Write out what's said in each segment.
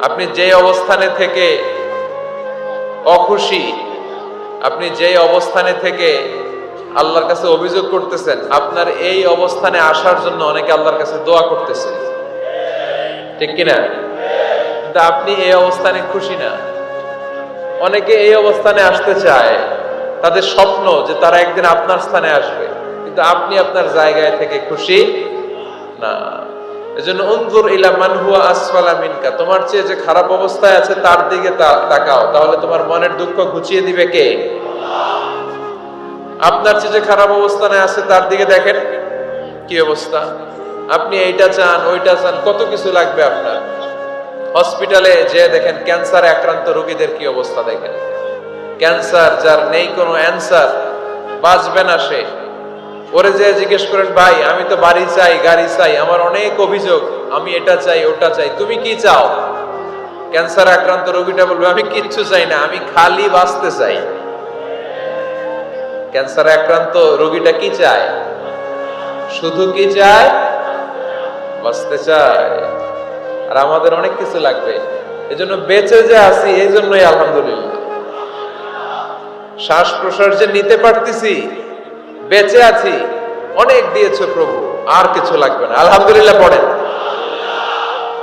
আপনি যে অবস্থানে থেকে অখুশি, আপনি যে অবস্থানে থেকে আল্লাহর কাছে অভিযোগ করতেছেন, আপনার এই অবস্থানে আসার জন্য অনেকে আল্লাহর কাছে দোয়া করতেছে, ঠিক কিনা? কিন্তু আপনি এই অবস্থানে খুশি না। অনেকে এই অবস্থানে আসতে চায়, তাদের স্বপ্ন যে তারা একদিন আপনার স্থানে আসবে, কিন্তু আপনি আপনার জায়গায় থেকে খুশি না। এজন্য উনজুর ইলা মান হুয়া আসফালা মিনকা, তোমার চেয়ে যে খারাপ অবস্থায় আছে তার দিকে তাকাও, তাহলে তোমার মনের দুঃখ ঘুচিয়ে দিবে কে? আপনার চেয়ে যে খারাপ অবস্থানে আছে তার দিকে দেখেন কি অবস্থা। আপনি এইটা চান, ওইটা চান, কত কিছু লাগবে আপনার। হসপিটালে যে দেখেন ক্যান্সারে আক্রান্ত রোগীদের কি অবস্থা দেখেন। ক্যান্সার যার নেই কোনো অ্যান্সার, বাঁচবে না সে। ওরে যে জিজ্ঞেস করেন, ভাই আমি তো বাড়ি চাই, গাড়ি চাই, আমার অনেক অভিযোগ, আমি এটা চাই, ওটা চাই, তুমি কি চাও? ক্যান্সার আক্রান্ত রোগীটা বলবে, আমি কিচ্ছু চাই না, আমি খালি বাঁচতে চাই। ক্যান্সার আক্রান্ত রোগীটা কি চায়? শুধু কি চায়? বাঁচতে চায়। আর আমাদের অনেক কিছু লাগবে। এজন্য বেঁচে যে আছি এই জন্যই আলহামদুলিল্লাহ। শ্বাস প্রশ্বাস যে নিতে পারতেছি, বেঁচে আছি, অনেক দিয়েছে প্রভু, আর কিছু লাগবে না। আলহামদুলিল্লাহ পড়েন।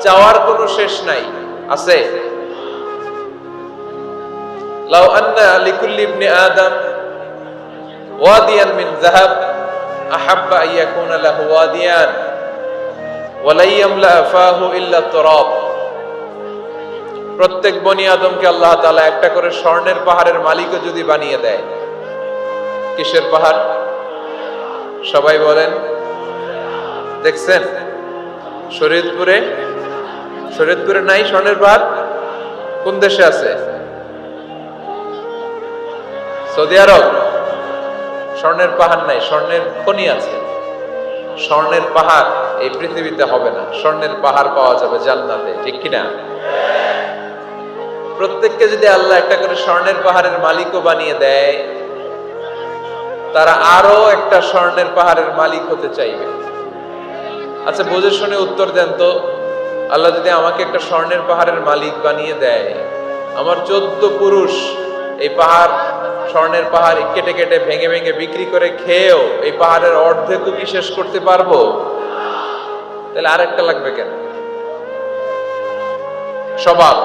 চাওয়ার কোনো শেষ নাই, আছে? লাউ আন্না লিকুল্লি ইবনি আদম ওয়াদিয়ান মিন যাহাব আহাব্বা আইয়াকুনা লাহু ওয়াদিয়ান ওয়ালা ইয়ামলা ফাহু ইল্লা তুরাব। প্রত্যেক বনি আদমকে আল্লাহ তাআলা একটা করে স্বর্ণের পাহাড়ের মালিকও যদি বানিয়ে দেয়, কিসের পাহাড়? সবাই বলেন। দেখছেন শরীয়তপুরে? শরীয়তপুরে নাই স্বর্ণের পাহাড়? কোন দেশে আছে? সৌদি আরব। স্বর্ণের পাহাড় নাই, স্বর্ণের খনি আছে। স্বর্ণের পাহাড় এই পৃথিবীতে হবে না, স্বর্ণের পাহাড় পাওয়া যাবে জান্নাতে, ঠিক কিনা? প্রত্যেককে যদি আল্লাহ একটা করে স্বর্ণের পাহাড়ের মালিকও বানিয়ে দেয়, তারা আরো একটা স্বর্ণের পাহাড়ের মালিক হতে চাইবে। আচ্ছা বুঝে শুনে উত্তর দেন তো, আল্লাহ যদি আমাকে একটা স্বর্ণের পাহাড়ের মালিক বানিয়ে দেয়, আমার 14 পুরুষ এই পাহাড়, স্বর্ণের পাহাড় কেটে কেটে ভেঙে ভেঙে বিক্রি করে খেয়েও এই পাহাড়ের অর্ধেকও কি শেষ করতে পারবো? তাহলে আরেকটা লাগবে কেন? স্বভাব।